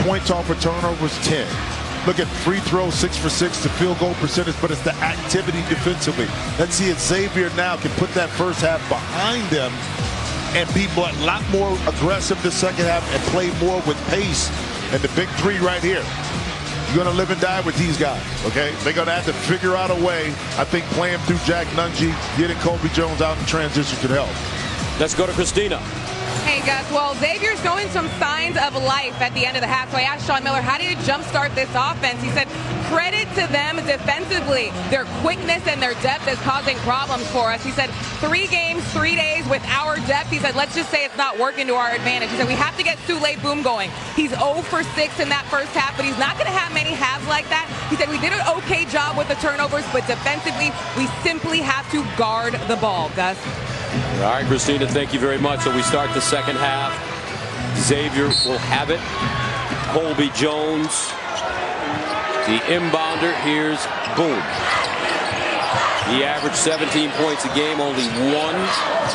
points off of turnovers, 10. Look at free throws, 6 for 6, the field goal percentage, but it's the activity defensively. Let's see if Xavier now can put that first half behind them and be a lot more aggressive the second half and play more with pace. And the big three right here. You're going to live and die with these guys, okay? They're going to have to figure out a way. I think playing through Jack Nungy, getting Kobe Jones out in transition could help. Let's go to Christina. Hey, Gus. Well, Xavier's showing some signs of life at the end of the half. So I asked Sean Miller, how do you jumpstart this offense? He said, credit to them defensively. Their quickness and their depth is causing problems for us. He said, 3 games, 3 days with our depth. He said, let's just say it's not working to our advantage. He said, we have to get Sule Boom going. He's 0 for 6 in that first half, but he's not going to have many halves like that. He said, we did an okay job with the turnovers, but defensively, we simply have to guard the ball, Gus. All right, Christina, thank you very much. So we start the second half. Xavier will have it. Colby Jones, the inbounder. Here's Boom. He averaged 17 points a game, only 1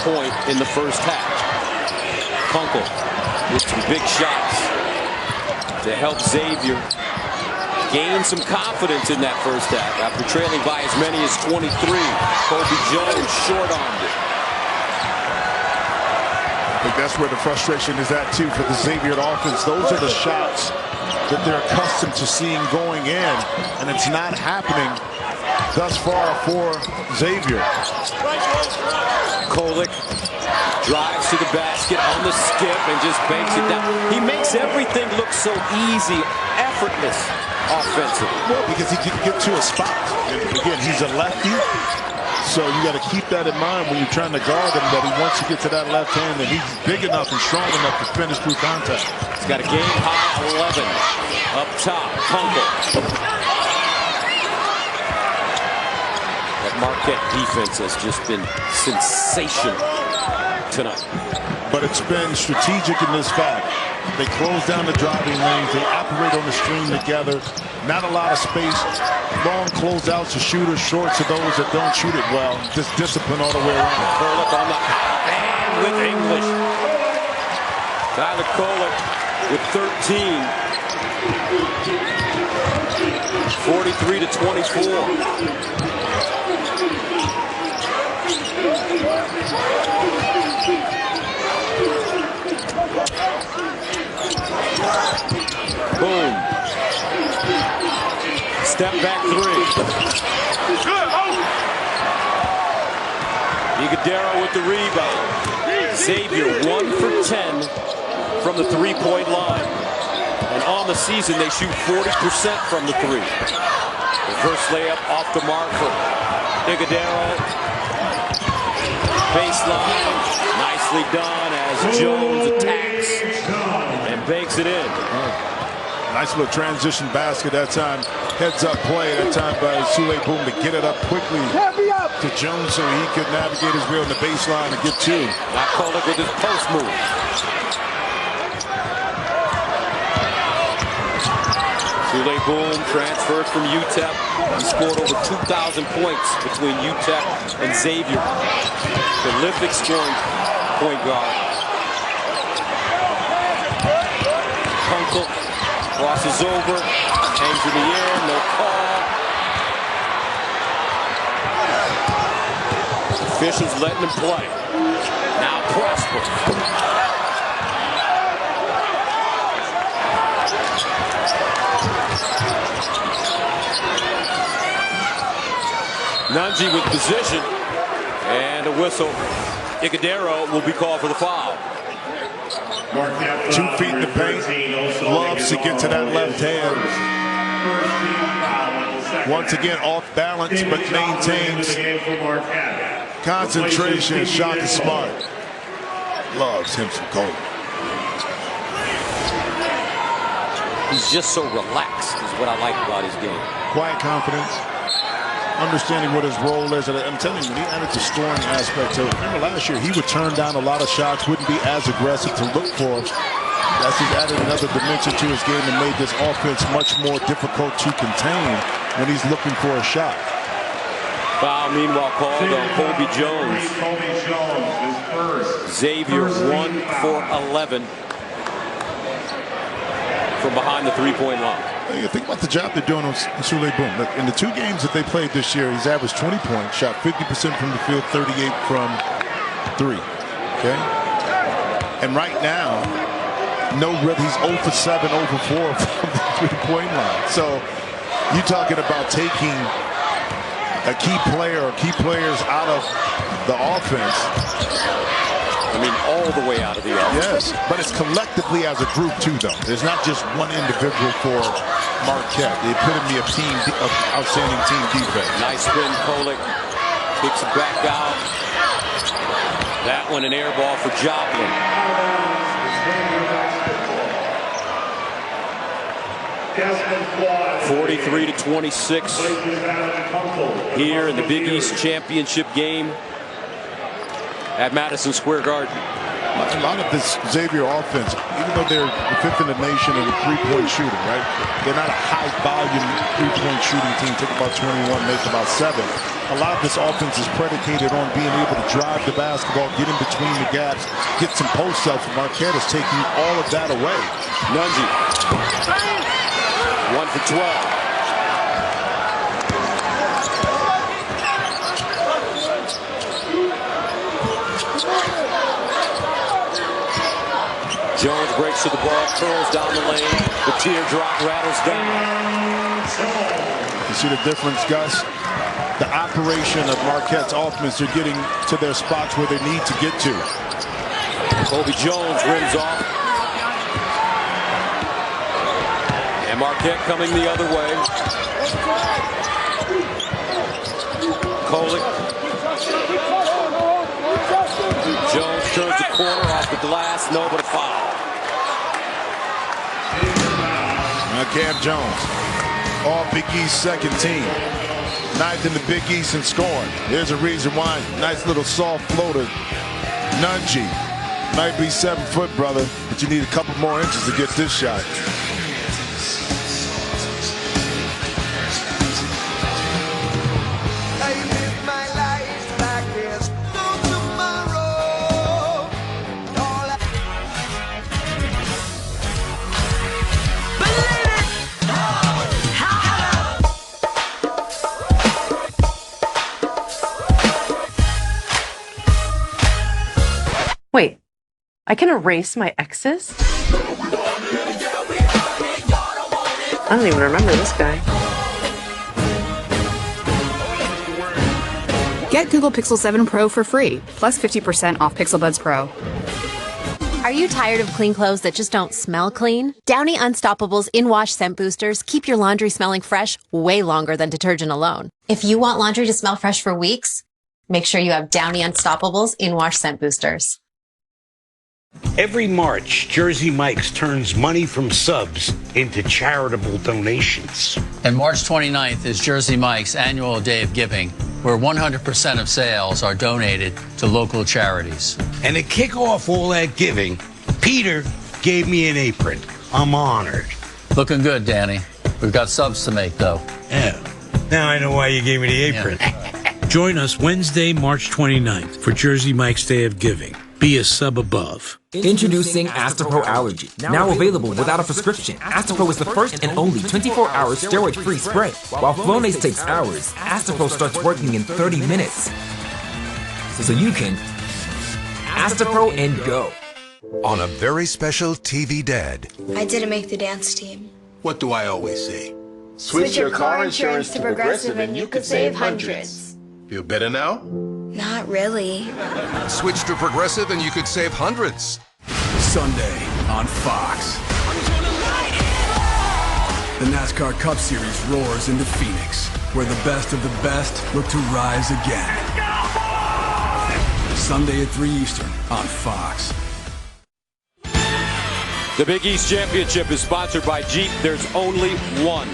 point in the first half. Kunkel with some big shots to help Xavier gain some confidence in that first half. After trailing by as many as 23, Colby Jones short-armed it. I think that's where the frustration is at, too, for the Xavier offense. Those are the shots that they're accustomed to seeing going in, and it's not happening thus far for Xavier. Kolek drives to the basket on the skip and just banks it down. He makes everything look so easy, effortless offensively. Well, because he can get to a spot. And again, he's a lefty. So you got to keep that in mind when you're trying to guard him, that he wants to get to that left hand, and he's big enough and strong enough to finish through contact. He's got a game high 11 up top. Kunkel. That Marquette defense has just been sensational tonight. But it's been strategic in this fact. They close down the driving lanes. They operate on the screen together. Not a lot of space. Long closeouts to shooters, short to those that don't shoot it well. Just discipline all the way around. Kolek on the and with English. Tyler Kolek with 13. 43 to 24. Boom. Step back 3. Iguodaro with the rebound. Xavier 1 for 10 from the 3-point line. And on the season, they shoot 40% from the 3. The first layup off the mark for Iguodaro. Baseline. Nicely done as Jones attacks and banks it in. Nice little transition basket that time. Heads up play that time by Sule Boom to get it up quickly to Jones so he could navigate his way on the baseline and get 2. Now Kolek with his post move. Sule Boom transferred from UTEP. He scored over 2,000 points between UTEP and Xavier. Prolific scoring point guard. Kunkel crosses over, hangs in the air, no call. Officials letting him play. Now Prosper. Nungy with position and a whistle. Iguodaro will be called for the foul. 2 feet in the paint, loves to get to that left hand. Once again, off balance, but maintains concentration. Shot is smart. Loves him some Kobe. He's just so relaxed, is what I like about his game. Quiet confidence. Understanding what his role is. And I'm telling you, when he added the scoring aspect to it, remember last year he would turn down a lot of shots, wouldn't be as aggressive to look for. That's he's added another dimension to his game and made this offense much more difficult to contain when he's looking for a shot. Foul, meanwhile, called on Colby Jones. Xavier 1 for 11. from behind the three-point line. You think about the job they're doing on Souley Boom. In the 2 games that they played this year, he's averaged 20 points, shot 50% from the field, 38 from 3. Okay? And right now, he's 0 for 7, 0 for 4 from the three-point line. So you're talking about taking a key player or key players out of the offense. I mean, all the way out of the offense. Yes, but it's collectively as a group, too, though. There's not just one individual for Marquette. The epitome of outstanding team defense. Nice spin, Kolek. Kicks it back out. That one an air ball for Joplin. (43-26) here in the Big East championship game at Madison Square Garden. A lot of this Xavier offense, even though they're the 5th in the nation in three-point shooting, right? They're not a high-volume three-point shooting team. Take about 21, make about 7. A lot of this offense is predicated on being able to drive the basketball, get in between the gaps, get some post-ups. Marquette is taking all of that away. Nunji. 1 for 12. Jones breaks to the ball, curls down the lane. The teardrop rattles down. You see the difference, Gus? The operation of Marquette's offense, they're getting to their spots where they need to get to. Kobe Jones rims off. And Marquette coming the other way. Kolek. Jones turns the corner off the glass. No, but a foul. Cam Jones, all Big East second team. 9th in the Big East in scoring. There's a reason why. Nice little soft floater. Nunji. Might be 7 foot, brother, but you need a couple more inches to get this shot. Wait, I can erase my exes? I don't even remember this guy. Get Google Pixel 7 Pro for free, plus 50% off Pixel Buds Pro. Are you tired of clean clothes that just don't smell clean? Downy Unstoppable's in-wash scent boosters keep your laundry smelling fresh way longer than detergent alone. If you want laundry to smell fresh for weeks, make sure you have Downy Unstoppable's in-wash scent boosters. Every March, Jersey Mike's turns money from subs into charitable donations. And March 29th is Jersey Mike's annual day of giving, where 100% of sales are donated to local charities. And to kick off all that giving, Peter gave me an apron. I'm honored. Looking good, Danny. We've got subs to make, though. Yeah. Now I know why you gave me the apron. Yeah. Join us Wednesday, March 29th for Jersey Mike's Day of Giving. Be a sub above. Introducing Astapro Allergy. Now available without a prescription. Astapro is the first and only 24-hour steroid-free spray. While Flonase takes hours, Astapro starts working in 30 minutes. So you can Astapro and go. On a very special TV Dad. I didn't make the dance team. What do I always say? Switch your car insurance to Progressive and you could save hundreds. Feel better now? Not really. Switch to Progressive and you could save hundreds. Sunday on Fox. The NASCAR Cup Series roars into Phoenix, where the best of the best look to rise again. Sunday at 3 Eastern on Fox. The Big East Championship is sponsored by Jeep. There's only one.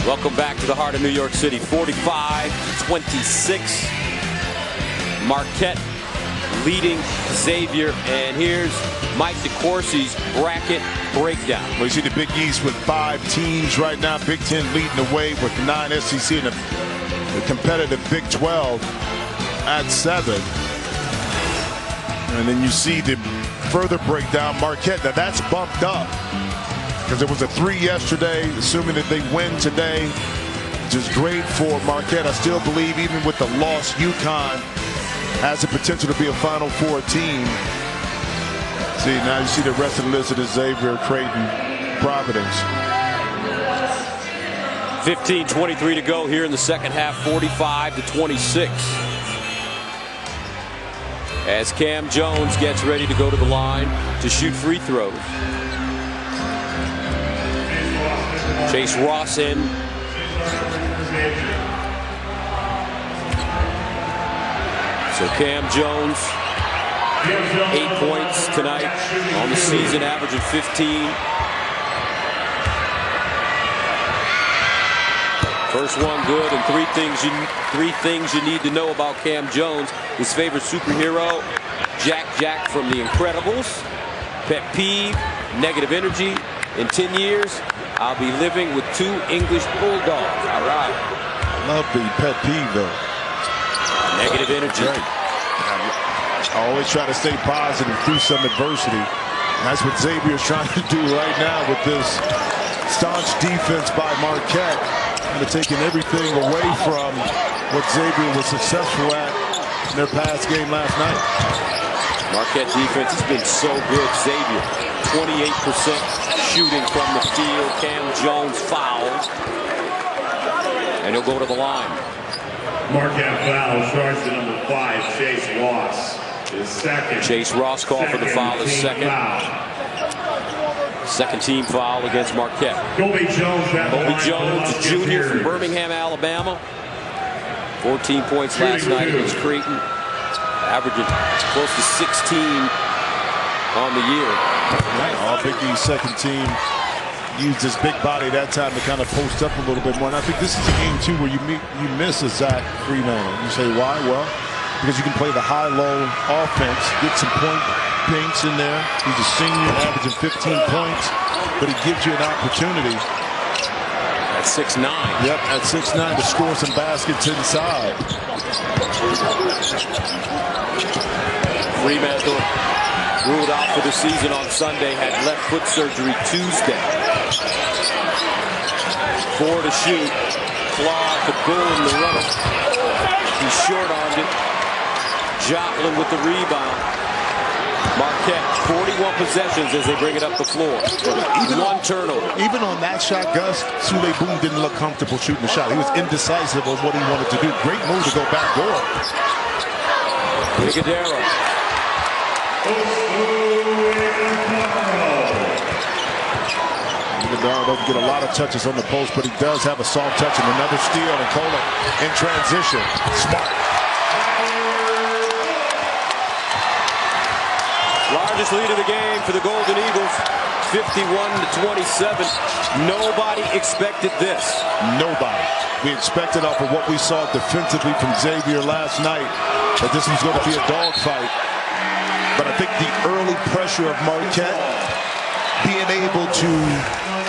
Welcome back to the heart of New York City. 45-26. Marquette leading Xavier. And here's Mike DeCourcy's bracket breakdown. Well, you see the Big East with 5 teams right now. Big Ten leading the way with 9 SEC and the competitive Big 12 at 7. And then you see the further breakdown. Marquette, now that's bumped up because it was a 3 yesterday, assuming that they win today, which is great for Marquette. I still believe even with the loss, UConn has the potential to be a Final Four team. See, now you see the rest of the list of the Xavier, Creighton, Providence. 15:23 to go here in the second half, 45-26. As Cam Jones gets ready to go to the line to shoot free throws. Chase Ross in. So Cam Jones, 8 points tonight on the season, averaging 15. First one good, and three things you need to know about Cam Jones. His favorite superhero, Jack from The Incredibles. Pet peeve, negative energy. In 10 years, I'll be living with 2 English bulldogs. All right. I love the pet peeve, though. Negative energy. I always try to stay positive through some adversity. And that's what Xavier's trying to do right now with this staunch defense by Marquette. Kind of taking everything away from what Xavier was successful at in their past game last night. Marquette defense has been so good. Xavier, 28% shooting from the field. Cam Jones fouled. And he'll go to the line. Marquette foul starts to number 5, Chase Ross. His second. Chase Ross called for the foul, his second. Second team foul against Marquette. Colby Jones, a junior from Birmingham, Alabama. 14 points last night against Creighton. Averaging close to 16 on the year. All BigEast second team used his big body that time to kind of post up a little bit more. And I think this is a game, too, where you miss a Zach Freeman. You say, why? Well, because you can play the high-low offense, get some point pinks in there. He's a senior, averaging 15 points, but he gives you an opportunity. At 6'9". Yep, at 6'9" to score some baskets inside. Fremantle ruled out for the season on Sunday, had left foot surgery Tuesday. 4 to shoot. Claw to Boone, the runner. He short-armed it. Joplin with the rebound. Marquette, 41 possessions as they bring it up the floor. One turnover. Even on that shot, Gus, Sule Boone didn't look comfortable shooting the shot. He was indecisive on what he wanted to do. Great move to go back door. Bigadero. Bigadero doesn't get a lot of touches on the post, but he does have a soft touch and another steal. And Kohler in transition. Smart. Largest lead of the game for the Golden Eagles, 51-27. Nobody expected this. Nobody. We expected off of what we saw defensively from Xavier last night that this was going to be a dogfight. But I think the early pressure of Marquette being able to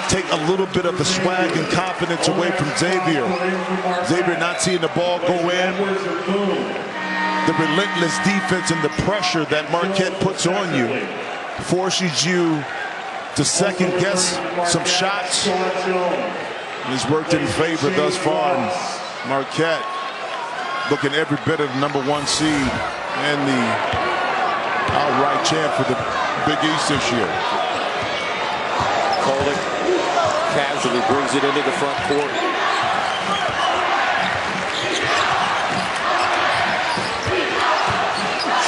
take a little bit of the swag and confidence away from Xavier. Xavier not seeing the ball go in. The relentless defense and the pressure that Marquette puts on you forces you to second guess some shots. It's worked in favor thus far. Marquette looking every bit of the #1 seed and the outright champ for the BigEast this year. Kohler casually brings it into the front court.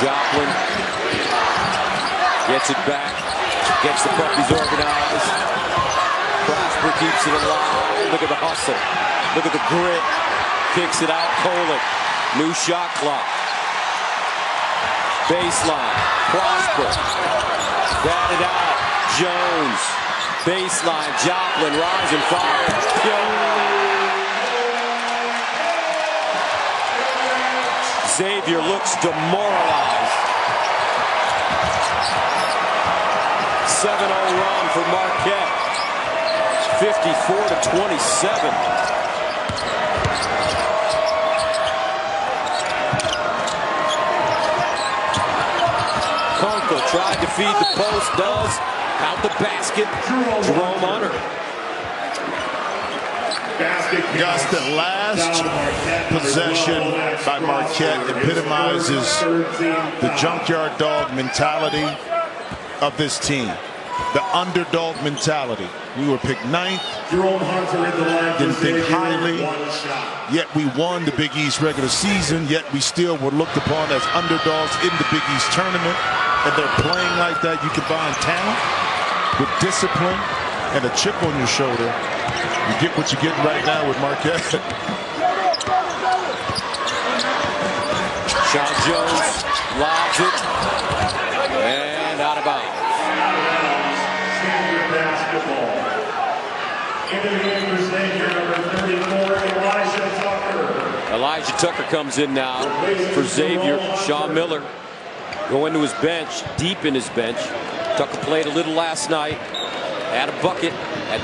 Joplin gets it back, gets the puppies organized. Prosper keeps it alive. Look at the hustle. Look at the grit. Kicks it out. Kohler. New shot clock. Baseline. Prosper. Batted out. Jones. Baseline. Joplin. Rising fire. Xavier looks demoralized. 7-0 run for Marquette. 54-27. Kunkel tried to feed the post, does. Out the basket, Jerome Hunter. Gus, the last possession by Marquette epitomizes the junkyard dog mentality of this team. The underdog mentality. We were picked 9th, didn't think highly, yet we won the Big East regular season, yet we still were looked upon as underdogs in the Big East tournament, and they're playing like that. You combine talent with discipline and a chip on your shoulder, you get what you're getting right now with Marquette. Sean Jones lobs it, and out of bounds. Elijah Tucker comes in now for Xavier. Sean Miller going to his bench, deep in his bench. Tucker played a little last night, had a bucket at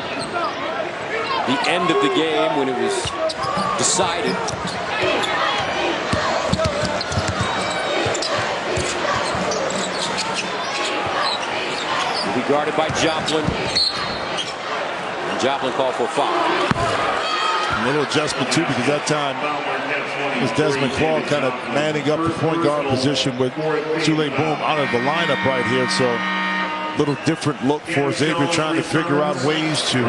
the end of the game when it was decided. Will be guarded by Joplin. Joplin called for a foul. A little adjustment too, because that time was Desmond Claude kind of manning up the point guard position with Sule Boom out of the lineup right here. So a little different look for Xavier, trying to figure out ways to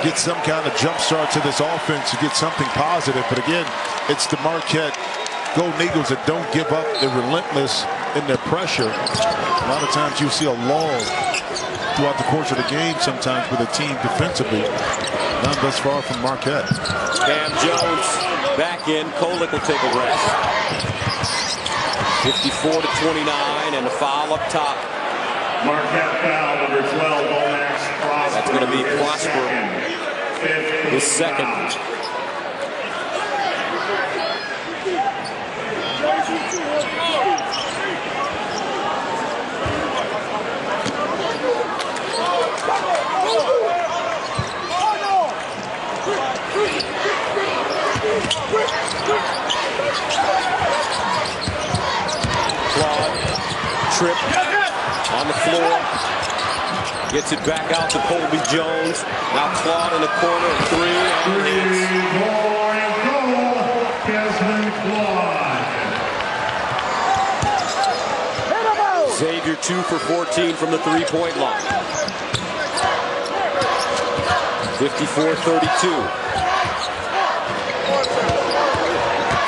get some kind of jump start to this offense to get something positive. But again, it's the Marquette Golden Eagles that don't give up. They're relentless in their pressure. A lot of times you see a lull throughout the course of the game sometimes with a team defensively. None thus far from Marquette. Cam Jones back in. Kolick will take a rest. 54-29 and a foul up top. Marquette foul number 12, Lomax Prosper. That's going to be Prosper. His second. Claude, trip on the floor, gets it back out to Colby Jones. Now Claude in the corner, three. Xavier 2 for 14 from the three-point line. 54-32.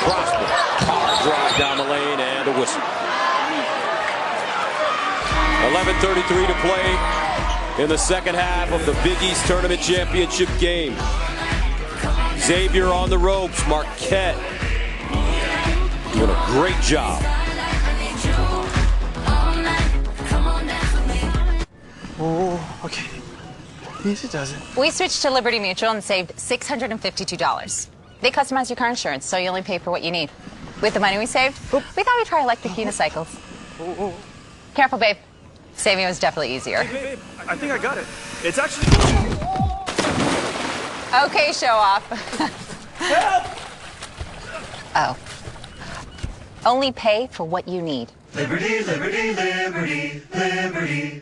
Prosper, power drive down the lane and a whistle. 11:33 to play in the second half of the Big East Tournament Championship game. Xavier on the ropes. Marquette doing a great job. Oh, okay. Easy does it. We switched to Liberty Mutual and saved $652. They customize your car insurance, so you only pay for what you need. With the money we saved, we thought we'd try electric unicycles. Careful, babe. Saving was definitely easier. Hey, babe, I think I got it. It's actually... Okay, show off. Help! Oh. Only pay for what you need. Liberty, liberty, liberty, liberty.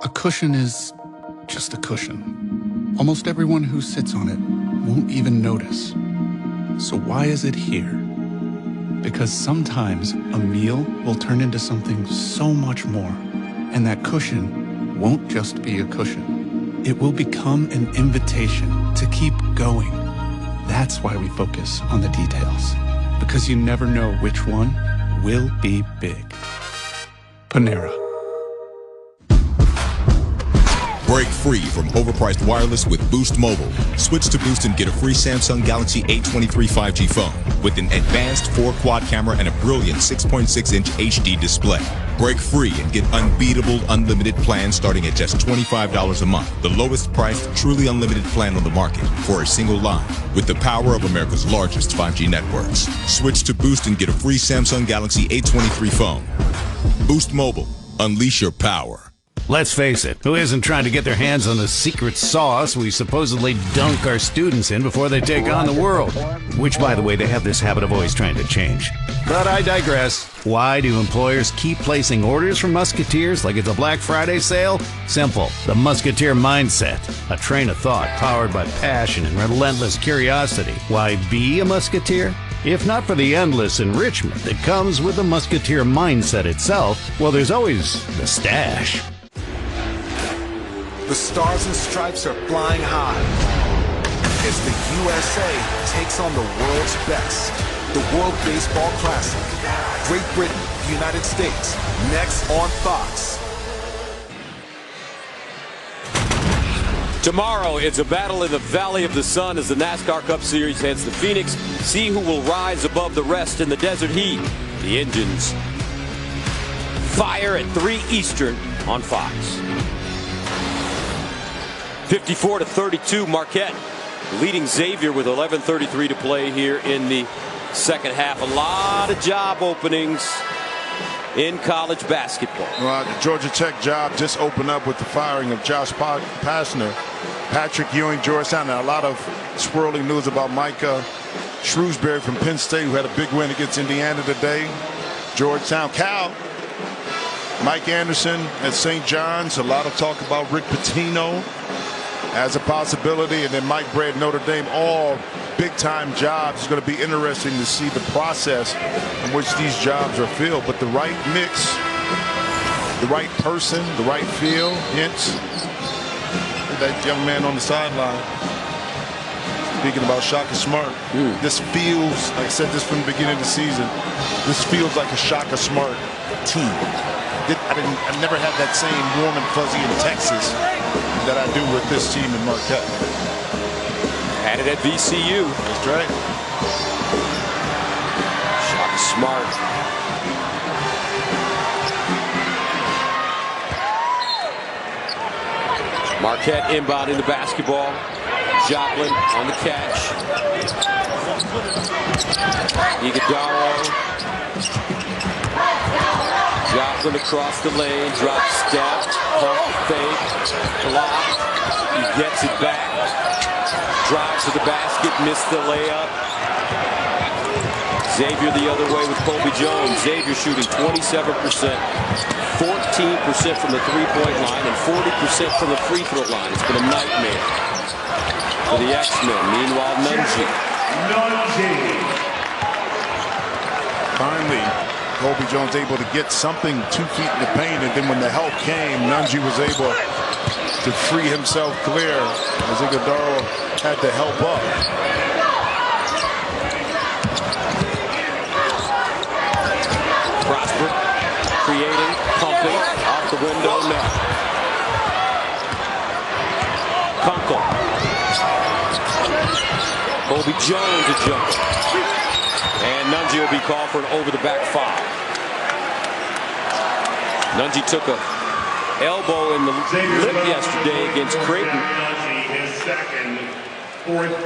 A cushion is just a cushion. Almost everyone who sits on it won't even notice. So why is it here? Because sometimes a meal will turn into something so much more. And that cushion won't just be a cushion. It will become an invitation to keep going. That's why we focus on the details. Because you never know which one will be big. Panera. Break free from overpriced wireless with Boost Mobile. Switch to Boost and get a free Samsung Galaxy A23 5G phone with an advanced 4-quad camera and a brilliant 6.6-inch HD display. Break free and get unbeatable unlimited plans starting at just $25 a month. The lowest priced, truly unlimited plan on the market for a single line with the power of America's largest 5G networks. Switch to Boost and get a free Samsung Galaxy A23 phone. Boost Mobile. Unleash your power. Let's face it, who isn't trying to get their hands on the secret sauce we supposedly dunk our students in before they take on the world? Which, by the way, they have this habit of always trying to change. But I digress. Why do employers keep placing orders from Musketeers like it's a Black Friday sale? Simple. The Musketeer mindset. A train of thought powered by passion and relentless curiosity. Why be a Musketeer? If not for the endless enrichment that comes with the Musketeer mindset itself, well, there's always the stash. The stars and stripes are flying high as the USA takes on the world's best. The World Baseball Classic. Great Britain, United States. Next on Fox. Tomorrow, it's a battle in the Valley of the Sun as the NASCAR Cup Series heads to Phoenix. See who will rise above the rest in the desert heat. The engines fire at 3 Eastern on Fox. 54-32, Marquette leading Xavier with 11:33 to play here in the second half. A lot of job openings in college basketball. Well, the Georgia Tech job just opened up with the firing of Josh Pastner, Patrick Ewing, Georgetown, and a lot of swirling news about Micah Shrewsbury from Penn State, who had a big win against Indiana today. Georgetown, Cal, Mike Anderson at St. John's. A lot of talk about Rick Pitino as a possibility, and then Mike Bray at Notre Dame. All big-time jobs. It's going to be interesting to see the process in which these jobs are filled. But the right mix, the right person, the right feel, hence that young man on the sideline speaking about Shaka Smart. This feels, like I said this from the beginning of the season, this feels like a Shaka Smart team. I never had that same warm and fuzzy in Texas that I do with this team in Marquette. Had it at VCU. That's right. Shaka Smart. Marquette inbounding the basketball. Joplin on the catch. Iguodaro. Joplin across the lane. Drop step. Pump fake. Block. He gets it back. Drives to the basket. Missed the layup. Xavier the other way with Colby Jones. Xavier shooting 27%, 14% from the three-point line, and 40% from the free throw line. It's been a nightmare for the X-Men. Meanwhile, Nunji. Finally, Colby Jones able to get something 2 feet in the paint, and then when the help came, Nunji was able to free himself clear as Iguodaro had to help up. Prosper creating, pumping, off the window, no. Kunkel. Colby Jones a jumper. And Nunji will be called for an over-the-back foul. Nunji took a elbow in the lip yesterday against Creighton.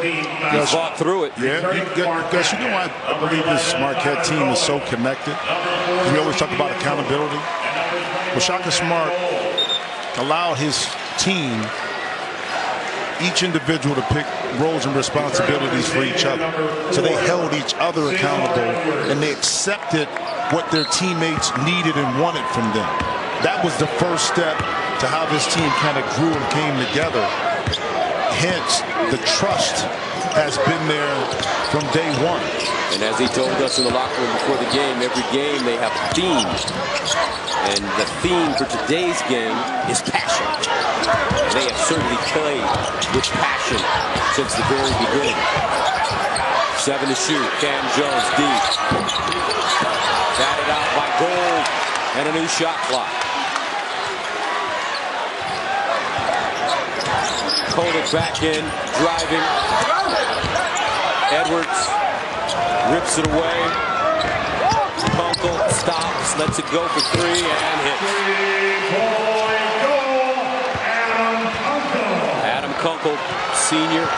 He fought through it. Yeah, Gus, you know why I believe this Marquette team is so connected? We always talk about accountability. Well, Shaka Smart allowed his team, each individual, to pick roles and responsibilities for each other. So they held each other accountable, and they accepted what their teammates needed and wanted from them. That was the first step to how this team kind of grew and came together. Hence, the trust has been there from day one. And as he told us in the locker room before the game, every game they have a theme. And the theme for today's game is passion. They have certainly played with passion since the very beginning. 7 to shoot. Cam Jones deep. Batted out by Gold. And a new shot clock. Hold it back in, driving. Edwards rips it away. Kunkel stops, lets it go for 3, and hits. Adam Kunkel, senior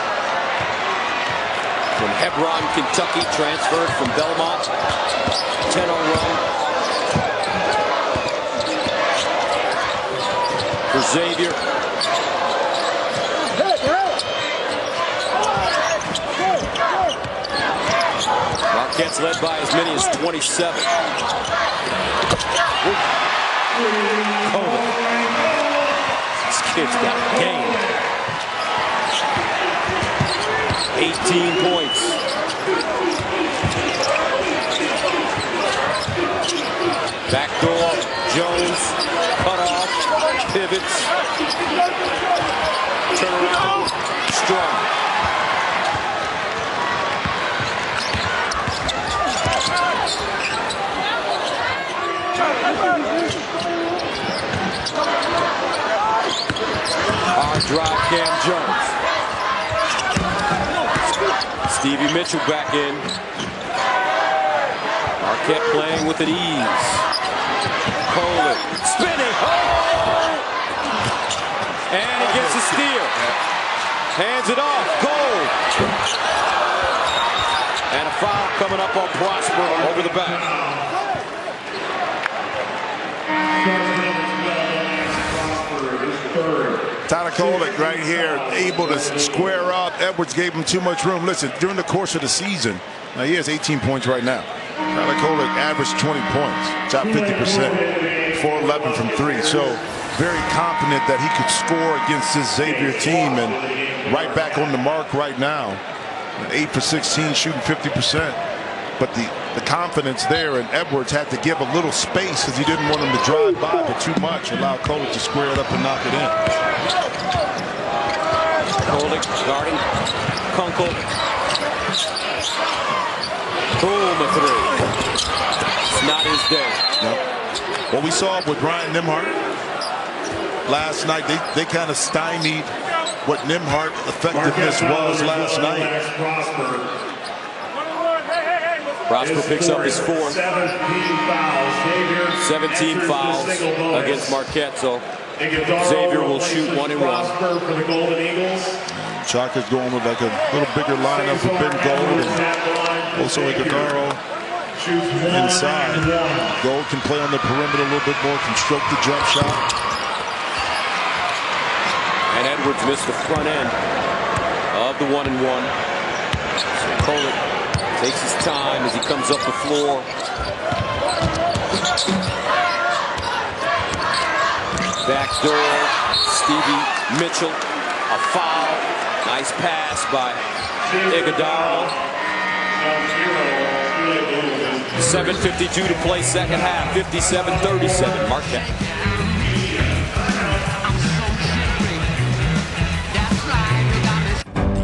from Hebron, Kentucky, transferred from Belmont. 10-0 run. Xavier. Marquette's led by as many as 27. Oh, this kid's got game. 18 points. Backdoor, Jones, cut off, pivots, turn around, strong. Hard drive, Cam Jones. Stevie Mitchell back in. Marquette playing with an ease. Poland spinning. Oh! And he gets a steal. Hands it off. Goal. And a foul coming up on Prosper over the back. Tyler Kolek right here, able to square up. Edwards gave him too much room. Listen, during the course of the season, now he has 18 points right now. Tyler Kolek averaged 20 points, shot 50%, 4-11 from 3. So very confident that he could score against this Xavier team, and right back on the mark right now. 8 for 16, shooting 50%. But the confidence there, and Edwards had to give a little space because he didn't want him to drive by, but too much allowed Kolek to square it up and knock it in. Kolek guarding Kunkel. Boom, a three. It's not his day. Yep. What we saw with Ryan Nembhard last night, they kind of stymied what Nembhard effectiveness was last night. Prosper picks up his fourth. 17 fouls against Marquette, so Xavier will shoot 1 and 1. Chaka's going with like a little bigger lineup for Ben Gold, and also Ighodaro inside. Gold can play on the perimeter a little bit more, can stroke the jump shot. And Edwards missed the front end of the 1 and 1. So Kolek takes his time as he comes up the floor. Backdoor, Stevie Mitchell, a foul. Nice pass by Ighodaro. 7:52 to play second half, 57-37, Marquette.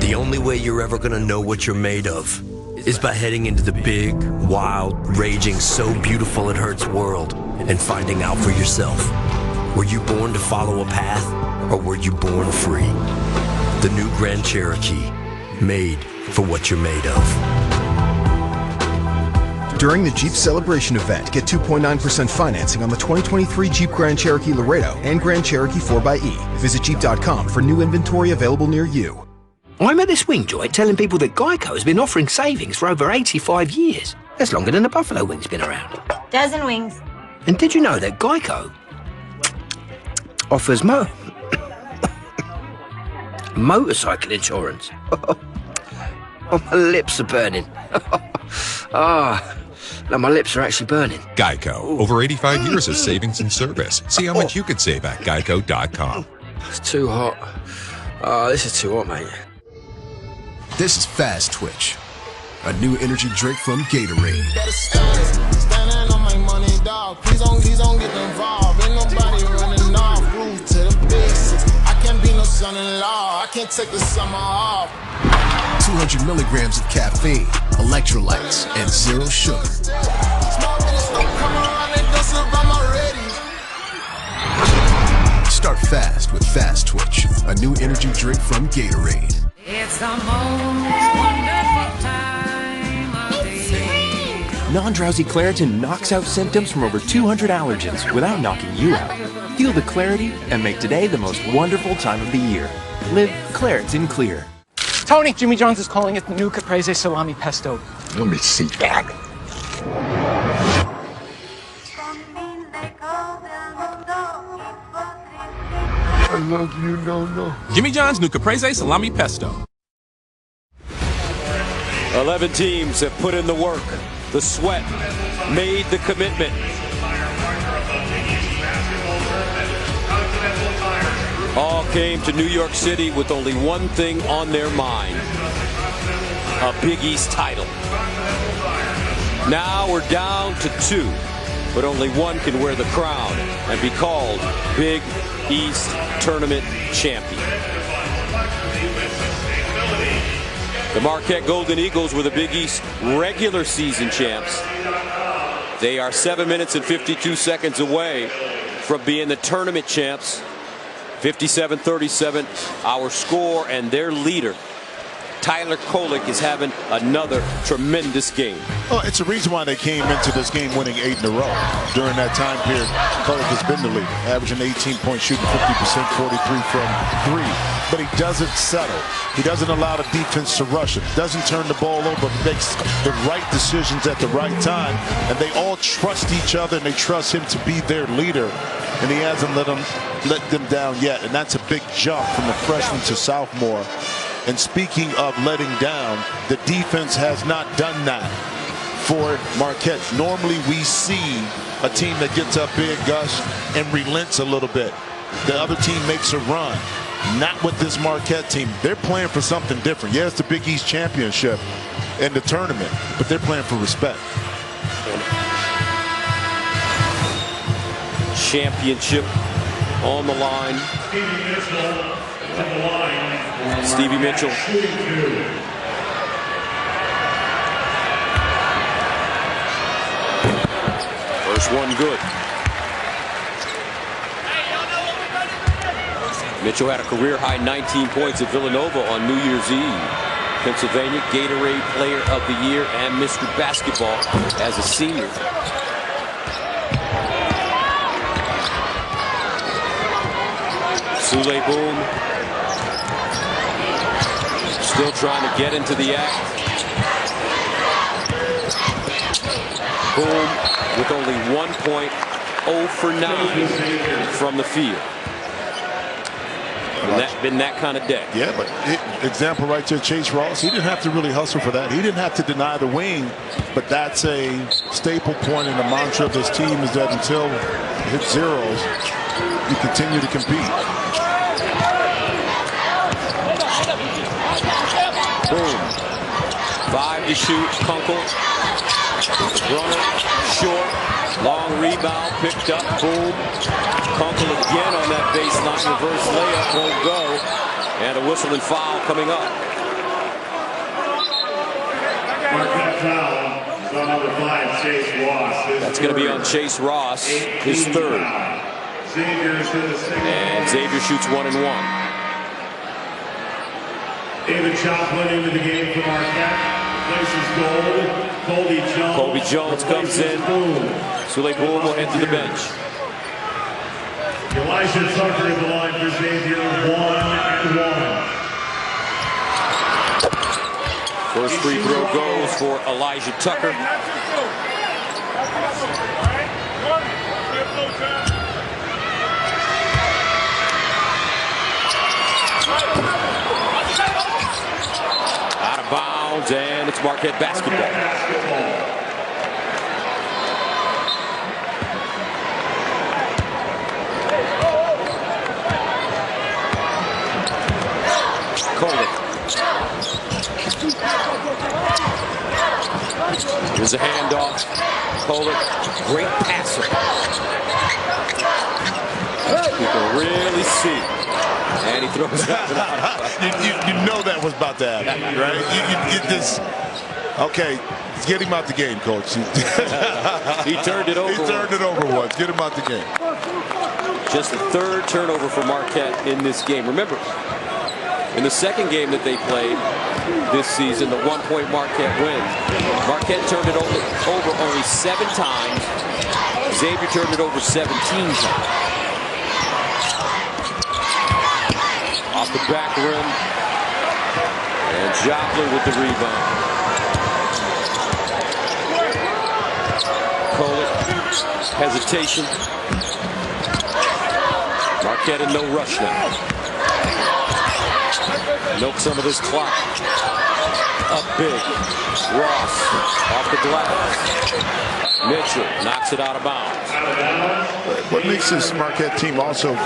The only way you're ever gonna know what you're made of is by heading into the big, wild, raging, so beautiful it hurts world and finding out for yourself. Were you born to follow a path, or were you born free? The new Grand Cherokee, made for what you're made of. During the Jeep Celebration event, get 2.9% financing on the 2023 Jeep Grand Cherokee Laredo and Grand Cherokee 4xe. Visit Jeep.com for new inventory available near you. I'm at the swing joint telling people that Geico has been offering savings for over 85 years. That's longer than the Buffalo Wing's been around. Dozen wings. And did you know that Geico offers motorcycle insurance? Oh, my lips are burning. No, my lips are actually burning. Geico. Over 85 years of savings and service. See how much you could save at geico.com. It's too hot. This is too hot, mate. This is Fast Twitch, a new energy drink from Gatorade. Standing on my money, dog. Please don't get involved. Ain't nobody running off. Root to the basics. I can't be no son-in-law. I can't take the summer off. 200 milligrams of caffeine, electrolytes, and zero sugar. Small minutes don't come around, they don't survive already. Start fast with Fast Twitch, a new energy drink from Gatorade. It's the most wonderful time of the year. Non-drowsy Claritin knocks out symptoms from over 200 allergens without knocking you out. Feel the clarity and make today the most wonderful time of the year. Live Claritin Clear. Tony, Jimmy John's is calling it the new Caprese Salami Pesto. Let me see that. love you, no. Jimmy John's new Caprese Salami Pesto. 11 teams have put in the work, the sweat, made the commitment. All came to New York City with only one thing on their mind: a Big East title. Now we're down to 2, but only one can wear the crown and be called Big East Tournament champion. The Marquette Golden Eagles were the Big East regular season champs. They are 7 minutes and 52 seconds away from being the tournament champs. 57-37 our score, and their leader, Tyler Kolek, is having another tremendous game. Oh, it's the reason why they came into this game winning 8 in a row. During that time period, Kolek has been the leader, averaging 18 points, shooting 50%, 43 from 3. But he doesn't settle. He doesn't allow the defense to rush him. Doesn't turn the ball over, makes the right decisions at the right time. And they all trust each other, and they trust him to be their leader. And he hasn't let them down yet. And that's a big jump from the freshman to sophomore. And speaking of letting down, the defense has not done that for Marquette. Normally we see a team that gets up big, Gus, and relents a little bit. The other team makes a run. Not with this Marquette team. They're playing for something different. Yeah, it's the Big East championship and the tournament, but they're playing for respect. Championship on the line. Stevie Mitchell. First one good. Mitchell had a career-high 19 points at Villanova on New Year's Eve. Pennsylvania Gatorade Player of the Year and Mr. Basketball as a senior. Sule Boom still trying to get into the act. Boom with only 1 point, 0 for 9 from the field. Been that kind of day. Yeah, but example right there, Chase Ross. He didn't have to really hustle for that. He didn't have to deny the wing, but that's a staple point in the mantra of this team, is that until it hits zeros, you continue to compete. Boom. 5 to shoot. Kunkel. Brunner. Short. Long rebound. Picked up. Boom. Kunkel again on that baseline. Reverse layup. Won't go. And a whistle and foul coming up. Marquette foul. On number 5, Chase Ross. That's going to be on Chase Ross, his third. And Xavier shoots 1 and 1. David Choplin into the game for Marquette. Places gold. Colby Jones comes in. Sule Boom will head to the bench. Elijah Tucker at the line for Xavier. 1 and 1. First free throw goes for Elijah Tucker. Out of bounds, and it's Marquette basketball. Kolek. Here's a handoff. Kolek, great passer. You can really see. And he throws it out. You know that was about to happen, right? You just, okay, get him out the game, coach. He turned it over. He turned it over once. Get him out the game. Just the third turnover for Marquette in this game. Remember, in the second game that they played this season, the 1-point Marquette win, Marquette turned it over only 7 times. Xavier turned it over 17 times. Off the back rim. And Joplin with the rebound. Kolek, hesitation. Marquette in no rush now. Milk some of this clock. Up big. Ross off the glass. Mitchell knocks it out of bounds. What makes this Marquette team also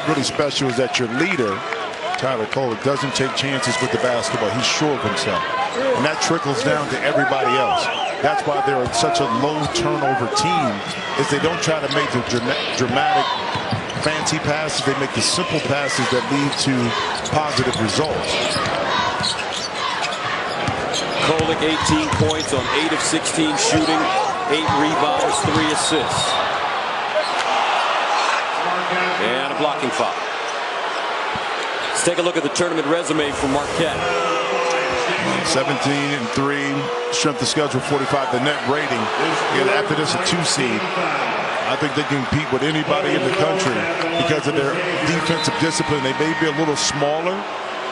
really special is that your leader, Tyler Cole, doesn't take chances with the basketball. He's sure of himself. And that trickles down to everybody else. That's why they're such a low turnover team, is they don't try to make the dramatic, fancy passes. They make the simple passes that lead to positive results. Kolek 18 points on 8 of 16 shooting, 8 rebounds, 3 assists. And a blocking foul. Let's take a look at the tournament resume for Marquette. 17-3, strength of schedule 45. The net rating, after this, a 2 seed. I think they can compete with anybody in the country because of their defensive discipline. They may be a little smaller.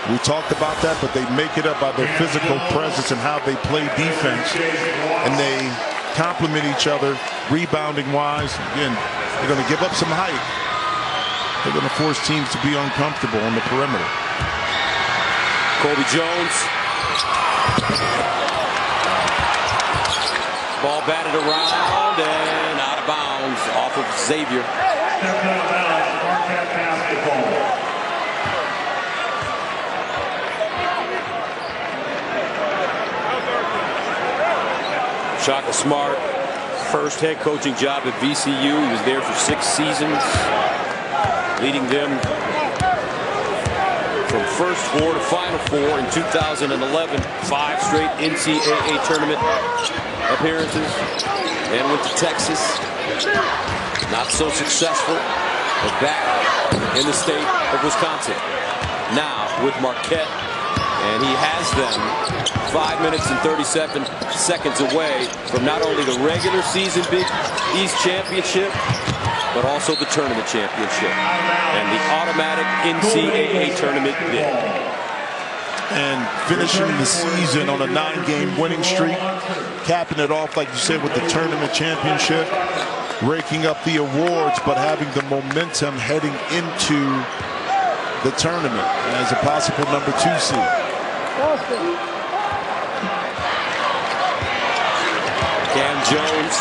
We talked about that, but they make it up by their physical presence and how they play defense. And they complement each other rebounding-wise. Again, they're going to give up some height. They're going to force teams to be uncomfortable on the perimeter. Colby Jones. Ball batted around and out of bounds off of Xavier. Shaka Smart, first head coaching job at VCU. He was there for 6 seasons, leading them from first 4 to final 4 in 2011. 5 straight NCAA tournament appearances, and went to Texas. Not so successful, but back in the state of Wisconsin. Now with Marquette, and he has them 5 minutes and 37 seconds away from not only the regular season Big East championship, but also the tournament championship and the automatic NCAA tournament bid. And finishing the season on a 9-game winning streak, capping it off, like you said, with the tournament championship, raking up the awards, but having the momentum heading into the tournament as a possible number 2 seed. Cam Jones.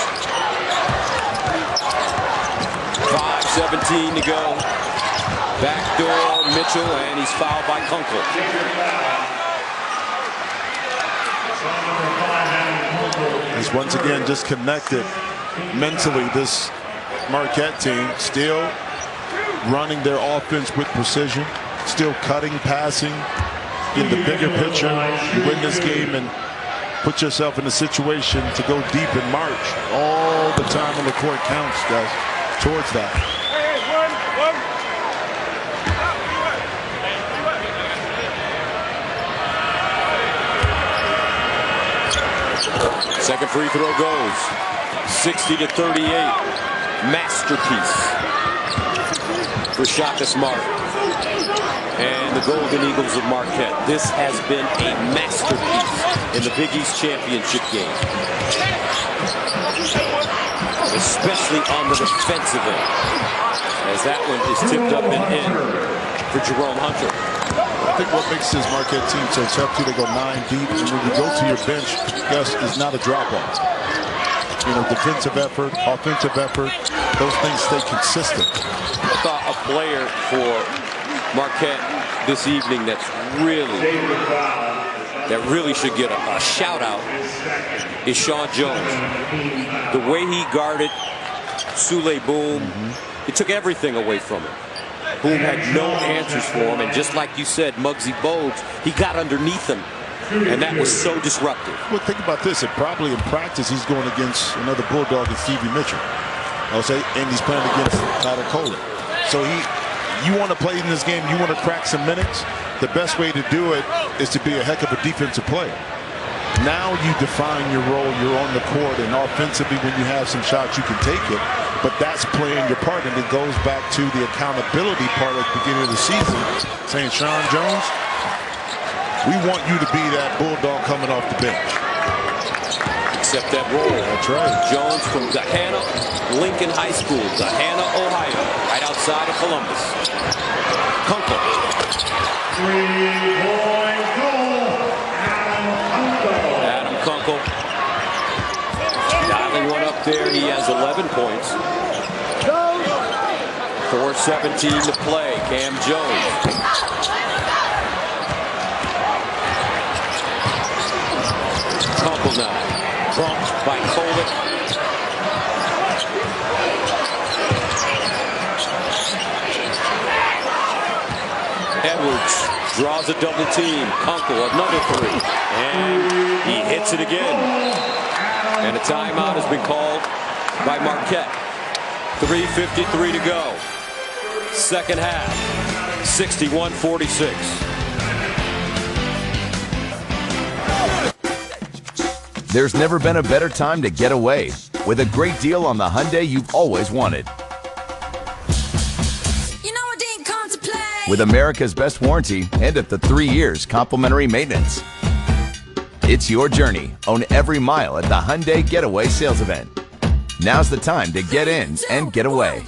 5:17 to go. Backdoor Mitchell, and he's fouled by Kunkel. Is once again disconnected mentally. This Marquette team still running their offense with precision, still cutting, passing. In the bigger picture, you win this game and put yourself in a situation to go deep in March. All the time on the court counts, guys, towards that. Second free throw goes. 60-38. Masterpiece for Shaka Smart and the Golden Eagles of Marquette. This has been a masterpiece in the Big East championship game, especially on the defensive end, as that one is tipped up and in for Jerome Hunter. I think what makes this Marquette team so tough too, they go 9 deep, and when you go to your bench, Gus, is not a drop-off. You know, defensive effort, offensive effort, those things stay consistent. I thought a player for Marquette this evening that really should get a shout out is Sean Jones. The way he guarded Sule Boom, it took everything away from him. Boom had no answers for him, and just like you said, Muggsy Bogues, he got underneath him, and that was so disruptive. Well, think about this. It probably in practice he's going against another Bulldog and Stevie Mitchell. I'll say, and he's playing against Tyler Cole. So you want to play in this game, you want to crack some minutes, the best way to do it is to be a heck of a defensive player. Now you define your role, you're on the court, and offensively when you have some shots you can take it, but that's playing your part, and it goes back to the accountability part at the beginning of the season, saying, Sean Jones, we want you to be that Bulldog coming off the bench. accept that role. That's right. Jones from Gahanna Lincoln High School, Gahanna, Ohio, right outside of Columbus. Kunkel. 3-point goal. Adam Kunkel. Dialing one up there. He has 11 points. 4:17 to play. Cam Jones. Kunkel now. Bumped by Kolick. Edwards draws a double team. Kunkel, another three. And he hits it again. And a timeout has been called by Marquette. 3:53 to go. Second half. 61-46. There's never been a better time to get away with a great deal on the Hyundai you've always wanted. With America's best warranty and up to 3 years complimentary maintenance. It's your journey. Own every mile at the Hyundai Getaway Sales Event. Now's the time to get in and get away.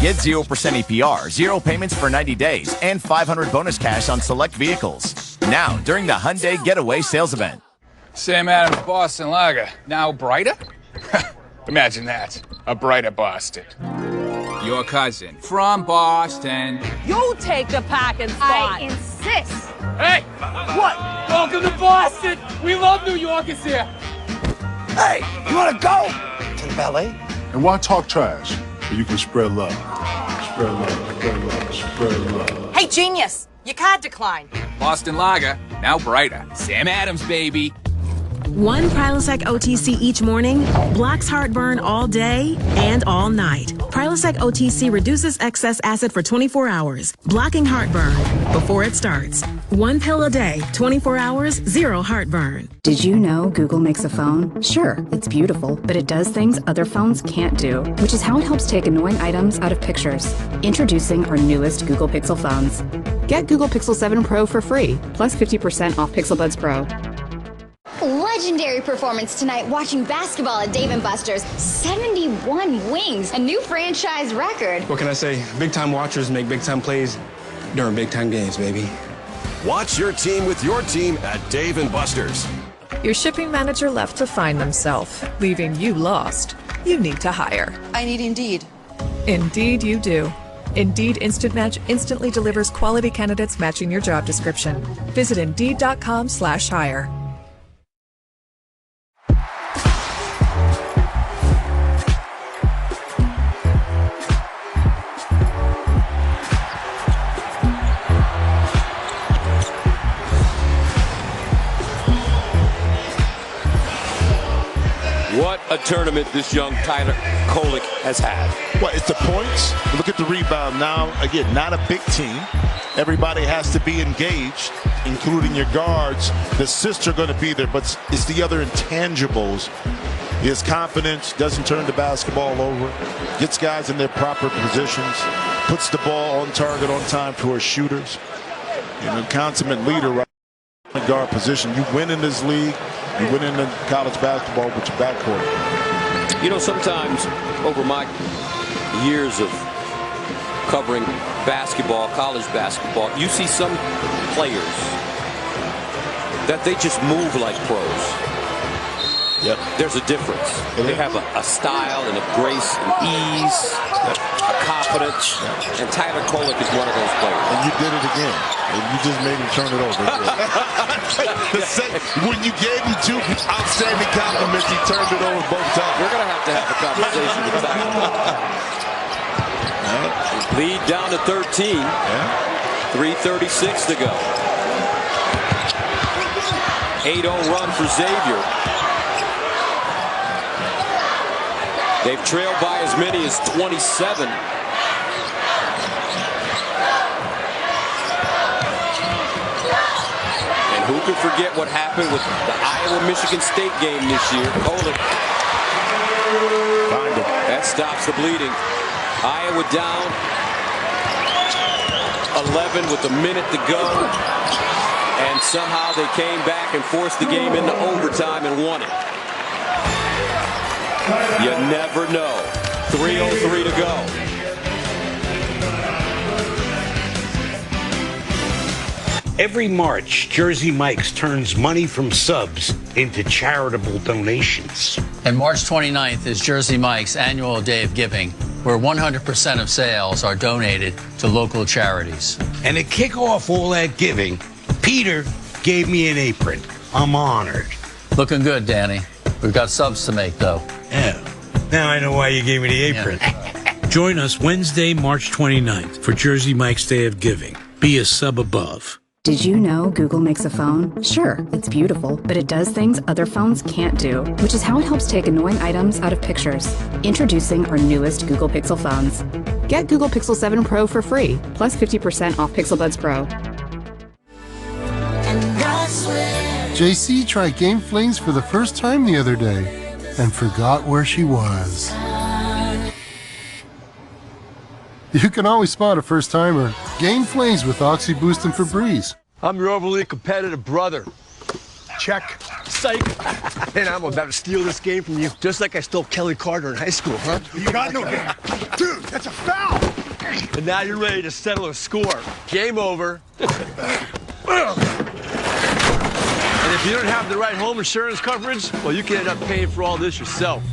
Get 0% APR, 0 payments for 90 days, and $500 bonus cash on select vehicles. Now, during the Hyundai Getaway Sales Event. Sam Adams Boston Lager. Now brighter? Imagine that. A brighter Boston. Your cousin from Boston. You take the parking spot. I insist. Hey! What? Welcome to Boston! We love New Yorkers here. Hey, you wanna go to the ballet? And why talk trash? You can spread love. Spread love, spread love, spread love. Hey, genius. Your card declined. Boston Lager. Now brighter. Sam Adams, baby. One Prilosec OTC each morning blocks heartburn all day and all night. Prilosec OTC reduces excess acid for 24 hours, blocking heartburn before it starts. One pill a day, 24 hours, zero heartburn. Did you know Google makes a phone? Sure, it's beautiful, but it does things other phones can't do, which is how it helps take annoying items out of pictures. Introducing our newest Google Pixel phones. Get Google Pixel 7 Pro for free, plus 50% off Pixel Buds Pro. Legendary performance tonight watching basketball at Dave & Buster's. 71 wings, a new franchise record. What can I say? Big-time watchers make big-time plays during big-time games, baby. Watch your team with your team at Dave & Buster's. Your shipping manager left to find themselves, leaving you lost. You need to hire. I need Indeed. Indeed you do. Indeed Instant Match instantly delivers quality candidates matching your job description. Visit Indeed.com/hire. What a tournament this young Tyler Kolick has had. Well, it's the points. Look at the rebound now. Again, not a big team. Everybody has to be engaged, including your guards. The assists are going to be there, but it's the other intangibles. His confidence, doesn't turn the basketball over, gets guys in their proper positions, puts the ball on target on time for his shooters. You know, consummate leader right in the guard position. You win in this league. You win in the college basketball with your backcourt. You know, sometimes over my years of covering basketball, college basketball, you see some players that they just move like pros. Yep. There's a difference. They have a style and a grace and ease, a confidence, and Tyler Kolick is one of those players. And you did it again. And you just made him turn it over. When you gave him two outstanding compliments, he turned it over both times. We're going to have a conversation with Tyler. Lead down to 13. 3:36 to go. 8-0 run for Xavier. They've trailed by as many as 27. And who can forget what happened with the Iowa-Michigan State game this year? Kolick. That stops the bleeding. Iowa down 11 with a minute to go. And somehow they came back and forced the game into overtime and won it. You never know. 3:03 to go. Every March, Jersey Mike's turns money from subs into charitable donations. And March 29th is Jersey Mike's annual day of giving, where 100% of sales are donated to local charities. And to kick off all that giving, Peter gave me an apron. I'm honored. Looking good, Danny. We've got subs to make, though. Yeah. Now I know why you gave me the apron. Yeah. Join us Wednesday, March 29th for Jersey Mike's Day of Giving. Be a sub above. Did you know Google makes a phone? Sure, it's beautiful, but it does things other phones can't do, which is how it helps take annoying items out of pictures. Introducing our newest Google Pixel phones. Get Google Pixel 7 Pro for free, plus 50% off Pixel Buds Pro. JC tried Game Flings for the first time the other day and forgot where she was. You can always spot a first-timer. Game Flings with Oxy Boost and Febreze. I'm your overly competitive brother. Check. Psych. And I'm about to steal this game from you, just like I stole Kelly Carter in high school, huh? You got no game. Dude, that's a foul! And now you're ready to settle a score. Game over. And if you don't have the right home insurance coverage, well, you can end up paying for all this yourself.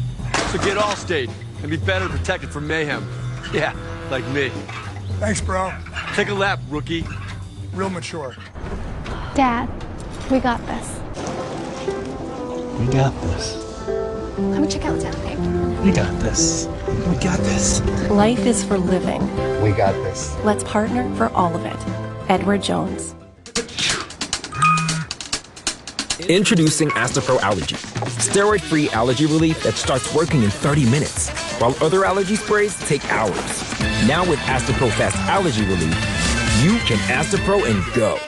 So get Allstate and be better protected from mayhem. Yeah, like me. Thanks, bro. Take a lap, rookie. Real mature. Dad, we got this. We got this. Let me check out the town, okay? We got this. We got this. Life is for living. We got this. Let's partner for all of it. Edward Jones. Introducing Astapro Allergy. Steroid-free allergy relief that starts working in 30 minutes, while other allergy sprays take hours. Now with Astapro Fast Allergy Relief, you can Astapro and go.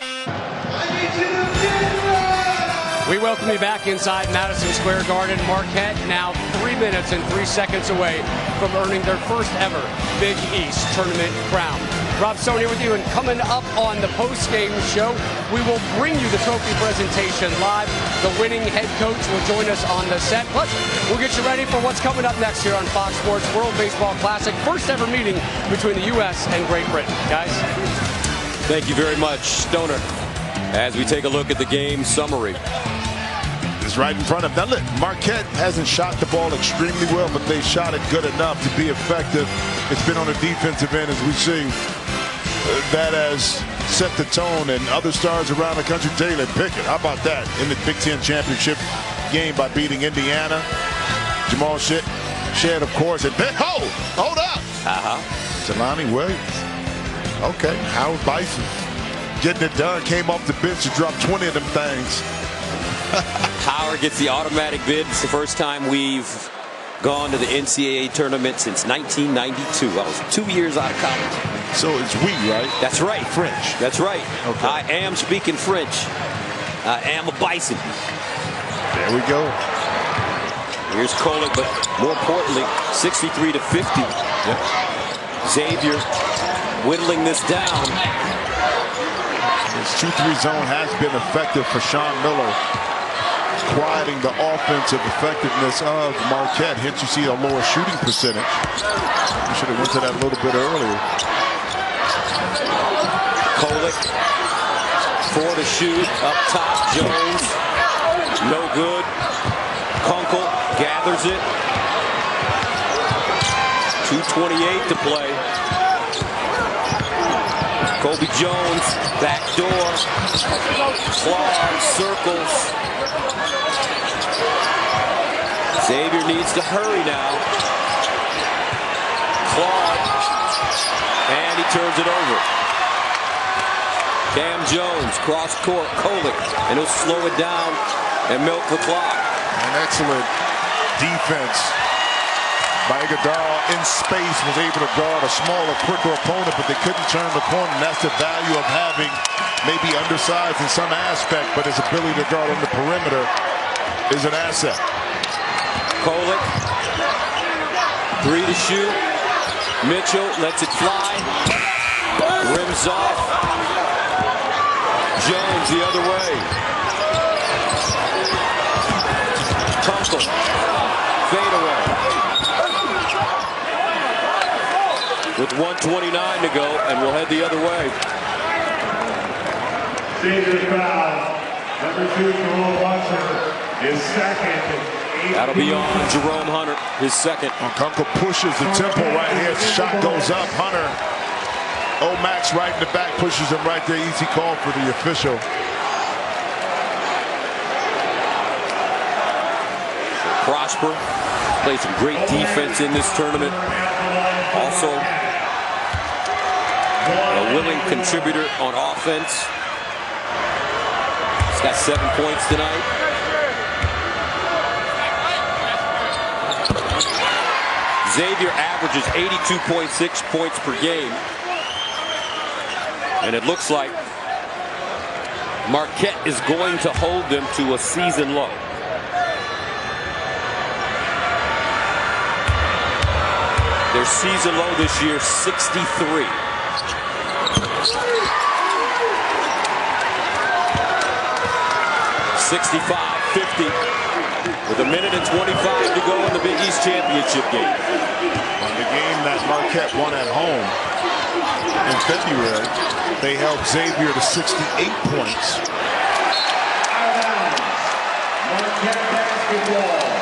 We welcome you back inside Madison Square Garden. Marquette now 3 minutes and 3 seconds away from earning their first ever Big East tournament crown. Rob Stone here with you, and coming up on the post-game show, we will bring you the trophy presentation live. The winning head coach will join us on the set. Plus, we'll get you ready for what's coming up next here on Fox Sports World Baseball Classic. First ever meeting between the U.S. and Great Britain. Guys? Thank you very much, Stoner. As we take a look at the game summary. It's right in front of them. Now look, Marquette hasn't shot the ball extremely well, but they shot it good enough to be effective. It's been on the defensive end, as we see. That has set the tone, and other stars around the country, Jalen Pickett, how about that, in the Big Ten championship game by beating Indiana. Jamal Shead, of course, and then, hold up. Jelani Williams. Okay, Howard Bison getting it done, came off the bench to drop 20 of them things. Howard gets the automatic bid. It's the first time we've gone to the NCAA tournament since 1992. I was 2 years out of college. So it's we, right? That's right. French. That's right. Okay. I am speaking French. I am a bison. There we go. Here's Kolick, but more importantly, 63 to 50. Yep. Xavier whittling this down. This 2-3 zone has been effective for Sean Miller, quieting the offensive effectiveness of Marquette. Hence, you see a lower shooting percentage. We should have went to that a little bit earlier. Kolick, 4 to shoot, up top, Jones, no good. Kunkel gathers it. 2:28 to play. Kobe Jones, back door. Clark circles. Xavier needs to hurry now. Clark, and he turns it over. Cam Jones, cross court, Kolick, and he'll slow it down and milk the clock. An excellent defense by Iguodala in space, was able to guard a smaller, quicker opponent, but they couldn't turn the corner, and that's the value of having maybe undersized in some aspect, but his ability to guard on the perimeter is an asset. Kolick, 3 to shoot. Mitchell lets it fly. Rims off. Jones the other way. Kunkel fadeaway. With 1:29 to go, and we'll head the other way. Xavier foul. Number 2, Jerome Hunter, is second. That'll be on Jerome Hunter, his second. Kunkel pushes the tempo right here. The shot goes up. Hunter, Max right in the back, pushes him right there. Easy call for the official. Prosper played some great defense in this tournament. Also, a willing contributor on offense. He's got 7 points tonight. Xavier averages 82.6 points per game. And it looks like Marquette is going to hold them to a season low. Their season low this year, 63. 65-50 with 1 minute and 25 to go in the Big East championship game. On the game that Marquette won at home in February, they held Xavier to 68 points. Marquette basketball.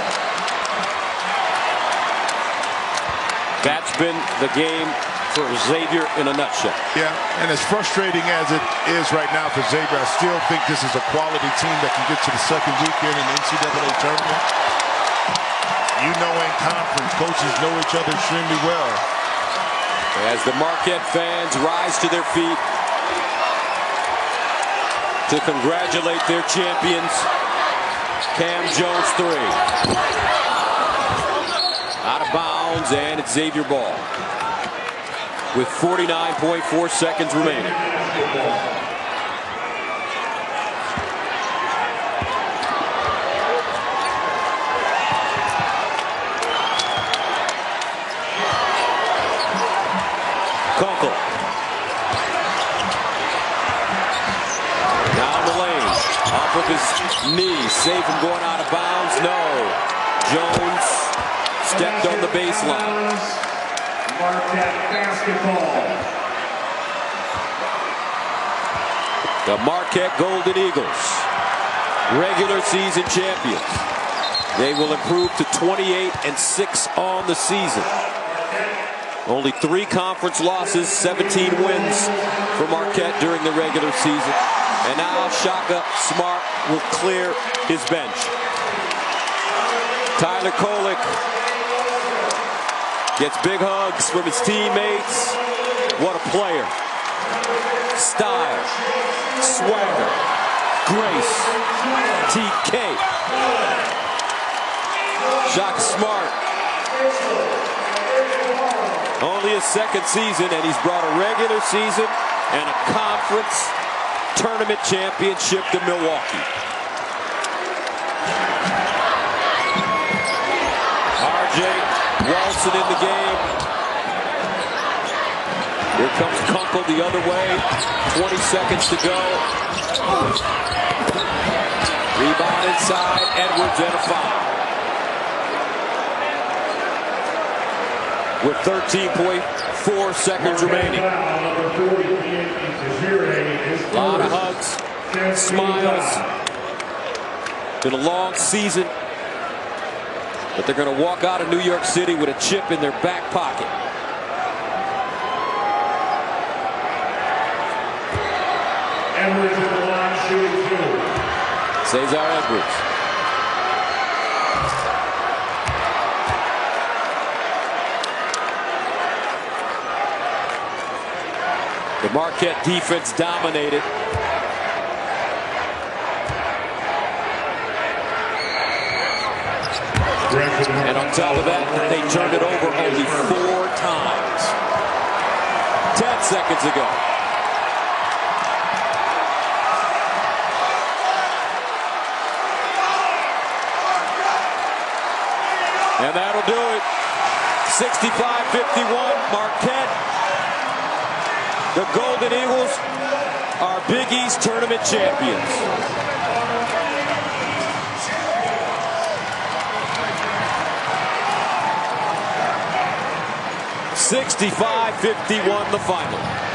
That's been the game for Xavier in a nutshell. Yeah, and as frustrating as it is right now for Xavier, I still think this is a quality team that can get to the second weekend in the NCAA tournament. You know, in conference, coaches know each other extremely well. As the Marquette fans rise to their feet to congratulate their champions, Cam Jones 3. Out of bounds, and it's Xavier ball with 49.4 seconds remaining. Kunkel. Down the lane. Off of his knee. Safe from going out of bounds. No. Jones stepped on the baseline. Marquette basketball. The Marquette Golden Eagles, regular season champions. They will improve to 28-6 on the season. Only 3 conference losses, 17 wins for Marquette during the regular season. And now Shaka Smart will clear his bench. Tyler Kolek gets big hugs from his teammates. What a player. Style, swagger, grace, TK. Shaka Smart. Only his second season, and he's brought a regular season and a conference tournament championship to Milwaukee. RJ Walson in the game. Here comes Kunkel the other way. 20 seconds to go. Rebound inside. Edwards and a foul. With 13.4 seconds remaining. A lot of hugs, smiles. Been a long season. But they're going to walk out of New York City with a chip in their back pocket. Edwards in the line, shooting 2. Cesar Edwards. The Marquette defense dominated. And on top of that, they turned it over only 4 times. 10 seconds ago. And that'll do it. 65-51, Marquette. The Golden Eagles are Big East tournament champions. 65-51 the final.